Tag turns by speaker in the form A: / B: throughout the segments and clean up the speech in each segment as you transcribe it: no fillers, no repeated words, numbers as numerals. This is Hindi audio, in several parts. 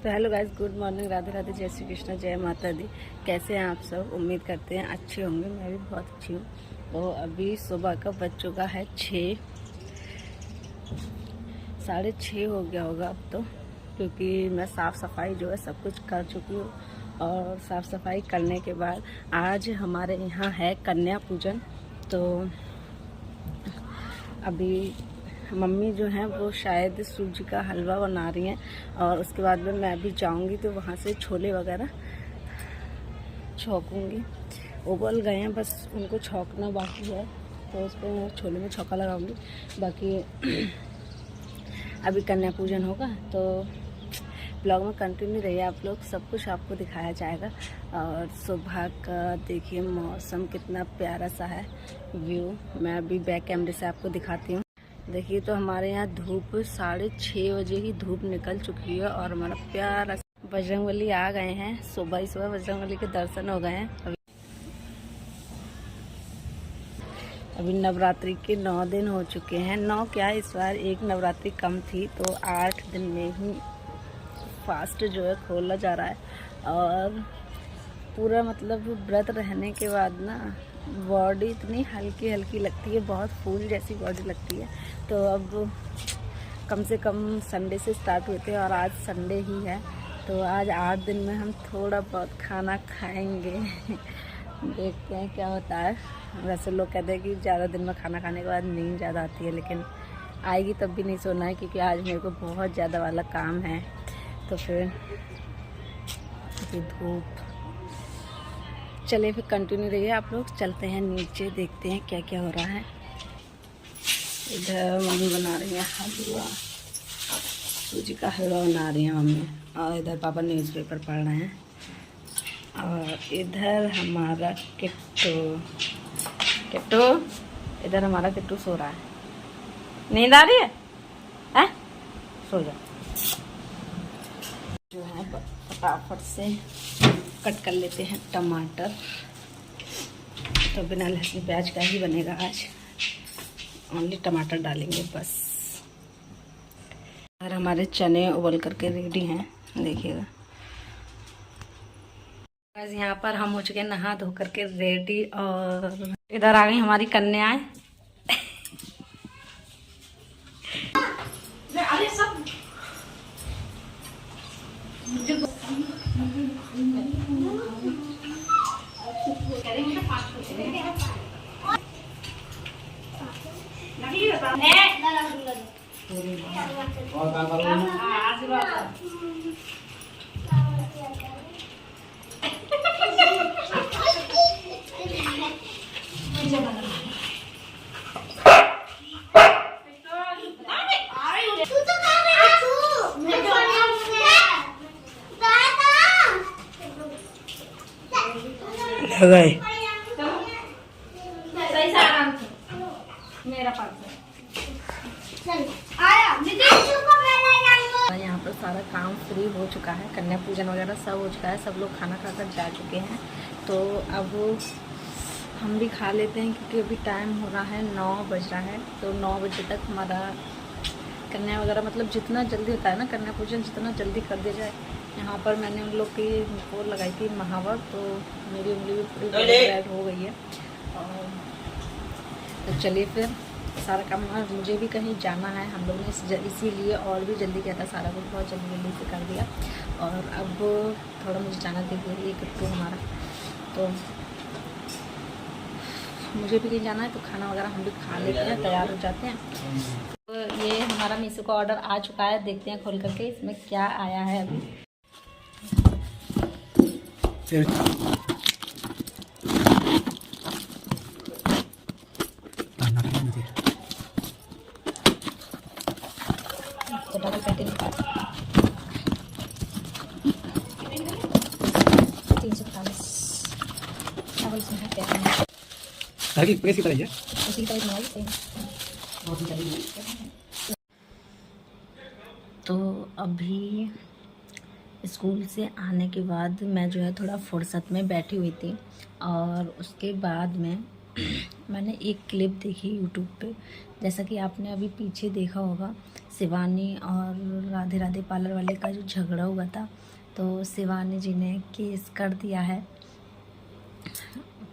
A: तो hello guys, good morning, Radhe Radhe, जय श्री कृष्ण, जय माता दी। कैसे हैं आप सब? उम्मीद करते हैं अच्छे होंगे। मैं भी बहुत अच्छी हूँ। तो अभी सुबह का बज चुका है 6, 6:30 हो गया होगा अब तो, क्योंकि मैं साफ़ सफाई जो है सब कुछ कर चुकी हूँ। और साफ़ सफाई करने के बाद आज हमारे यहाँ है कन्या पूजन। तो अभी मम्मी जो हैं वो शायद सूजी का हलवा बना रही हैं, और उसके बाद में मैं भी जाऊंगी तो वहाँ से छोले वगैरह छौंकूँगी। उबल गए हैं, बस उनको छौंकना बाकी है, तो उस पर मैं छोले में छौंका लगाऊंगी। बाकी अभी कन्या पूजन होगा तो ब्लॉग में कंटिन्यू रहिए आप लोग, सब कुछ आपको दिखाया जाएगा। और सुबह का देखिए मौसम कितना प्यारा सा है व्यू। मैं अभी बैक कैमरे से आपको दिखाती हूँ। देखिए तो हमारे यहाँ धूप 6:30 बजे ही धूप निकल चुकी है, और हमारा प्यारा बजरंगबली आ गए हैं। सुबह ही सुबह बजरंगबली के दर्शन हो गए हैं। अभी नवरात्रि के 9 दिन हो चुके हैं। 9 क्या, इस बार एक नवरात्रि कम थी, तो 8 दिन में ही फास्ट जो है खोला जा रहा है। और पूरा मतलब व्रत रहने के बाद ना बॉडी इतनी हल्की हल्की लगती है, बहुत फूल जैसी बॉडी लगती है। तो अब कम से कम संडे से स्टार्ट हुए थे, और आज संडे ही है, तो आज 8 दिन में हम थोड़ा बहुत खाना खाएंगे। देखते हैं क्या होता है। वैसे लोग कहते हैं कि ज़्यादा दिन में खाना खाने के बाद नींद ज़्यादा आती है, लेकिन आएगी तब भी नहीं सोना है, क्योंकि आज मेरे को बहुत ज़्यादा वाला काम है। तो फिर धूप, चलिए फिर कंटिन्यू रहिए आप लोग। चलते हैं नीचे, देखते हैं क्या क्या हो रहा है। इधर मम्मी बना रही है हलवा, सूजी का हलवा बना रही है मम्मी, और इधर पापा न्यूज़पेपर पढ़ रहे हैं। और इधर हमारा किट्टू इधर हमारा किट्टू सो रहा है। नींद आ रही है? हैं? सो जा। जो है फटाफट से कट कर लेते हैं टमाटर। तो बिना लहसुन प्याज का ही बनेगा आज, ओनली टमाटर डालेंगे बस। और हमारे चने उबल करके रेडी हैं, देखिएगा। बस यहाँ पर हम हो चुके नहा धो करके रेडी, और इधर आ गई हमारी कन्याएं। अरे सब गए मेरा यहाँ पर सारा काम फ्री हो चुका है, कन्या पूजन वगैरह सब हो चुका है, सब लोग खाना खाकर जा चुके हैं। तो अब हम भी खा लेते हैं, क्योंकि अभी टाइम हो रहा है 9 बज रहा है। तो 9 बजे तक हमारा कन्या वगैरह, मतलब जितना जल्दी होता है ना कन्या पूजन, जितना जल्दी कर दिया जाए। यहाँ पर मैंने उन लोग की वो लगाई थी महावर, तो मेरी उंगली भी पूरी रेड हो गई है। और तो चलिए फिर सारा काम, मुझे भी कहीं जाना है, हम लोग ने इसीलिए और भी जल्दी किया था, सारा कुछ बहुत जल्दी से कर दिया। और अब थोड़ा मुझे जाना देखिए, ये किट्टू हमारा, तो मुझे भी कहीं जाना है, तो खाना वगैरह हम भी खा लेते हैं, तैयार हो जाते हैं। तो ये हमारा मीशो का ऑर्डर आ चुका है, देखते हैं खोल करके इसमें क्या आया है अभी। तो डबल पैकेट 340 डबल इसमें है पैकेट।
B: ताकि प्रेस की तरह है,
A: उसी तरह बनाई सेम। तो अभी स्कूल से आने के बाद मैं जो है थोड़ा फुर्सत में बैठी हुई थी, और उसके बाद में मैंने एक क्लिप देखी यूट्यूब पे, जैसा कि आपने अभी पीछे देखा होगा, शिवानी और राधे राधे पार्लर वाले का जो झगड़ा हुआ था। तो शिवानी जी ने केस कर दिया है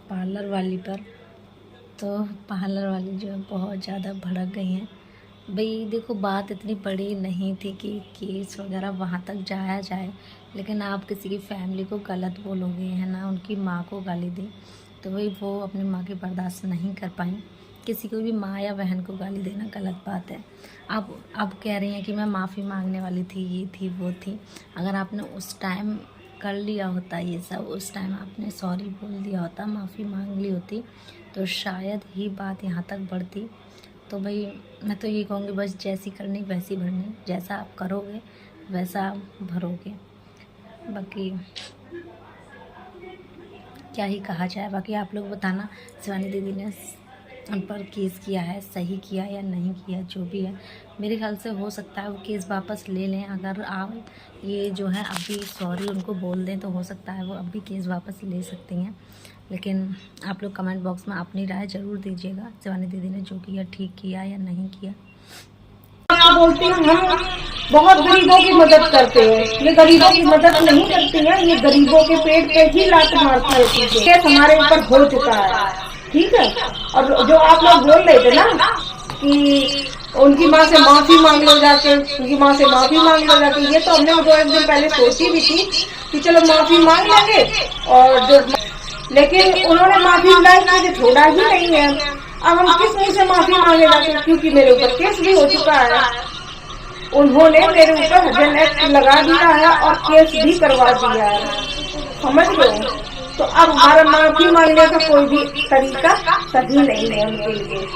A: पार्लर वाली पर। तो पार्लर वाली जो है बहुत ज़्यादा भड़क गई हैं। भाई देखो, बात इतनी बड़ी नहीं थी कि केस वगैरह वहाँ तक जाया जाए, लेकिन आप किसी की फैमिली को गलत बोलोगे, है ना, उनकी माँ को गाली दी, तो भाई वो अपनी माँ की बर्दाश्त नहीं कर पाई। किसी को भी माँ या बहन को गाली देना गलत बात है। आप कह रही हैं कि मैं माफ़ी मांगने वाली थी, ये थी वो थी। अगर आपने उस टाइम कर लिया होता ये सब, उस टाइम आपने सॉरी बोल दिया होता, माफ़ी मांग ली होती, तो शायद ही बात यहाँ तक बढ़ती। तो भाई मैं तो ये कहूँगी, बस जैसी करनी वैसी भरनी, जैसा आप करोगे वैसा आप भरोगे। बाकी क्या ही कहा जाए। बाकी आप लोग बताना शिवानी दीदी ने उन पर केस किया है, सही किया या नहीं किया, जो भी है। मेरे ख्याल से हो सकता है वो केस वापस ले लें। अगर आप ये जो है अभी सॉरी उनको बोल दें तो हो सकता है वो अभी केस वापस ले सकती हैं। लेकिन आप लोग कमेंट बॉक्स में अपनी राय ज़रूर दीजिएगा, शिवानी दीदी ने जो किया ठीक किया या नहीं किया।
C: बोलती हैं हम बहुत गरीबों की मदद करते हैं, ये गरीबों की मदद नहीं करती हैं, ये गरीबों के पेट पे ही लात मारती है। केस हमारे ऊपर हो चुका है, ठीक है। और जो आप लोग बोल रहे थे ना कि उनकी माँ से माफी मांग लो जाके, उनकी माँ से माफी मांग लो जाके, ये तो हमने 2 दिन पहले सोची भी थी कि चलो माफी मांग लेंगे, और जो लेकिन उन्होंने माफी मांग मुझे छोड़ा ही नहीं है। अब हम किस मुंह से माफी मांगे जाके, क्योंकि मेरे ऊपर केस भी हो चुका है। उन्होंने मेरे ऊपर हजन एक्ट लगा दिया है और केस भी करवा दिया है, समझ लो। तो अब हमारा माफी मांगने का कोई भी तरीका सही नहीं है उनके लिए।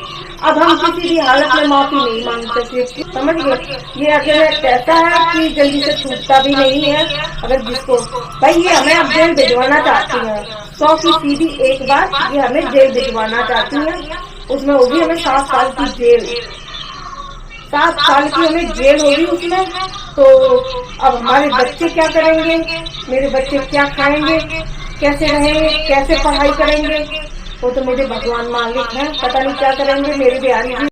C: अब हम किसी भी हालत में माफी नहीं मांग सकते, समझ गए। ये हजन एक्ट ऐसा है कि जल्दी से छूटता भी नहीं है। अगर जिसको भाई ये हमें अब जेल भिजवाना चाहती है, 100 की सीधी एक बात, ये हमें जेल भिजवाना चाहती है। उसमें होगी हमें 7 साल की जेल, 7 साल की हमें जेल होगी उसमें। तो अब हमारे बच्चे क्या करेंगे, मेरे बच्चे क्या खाएंगे, कैसे रहेंगे, कैसे पढ़ाई करेंगे, वो तो मेरे भगवान मालिक हैं। पता नहीं क्या करेंगे मेरे बिहारी जी।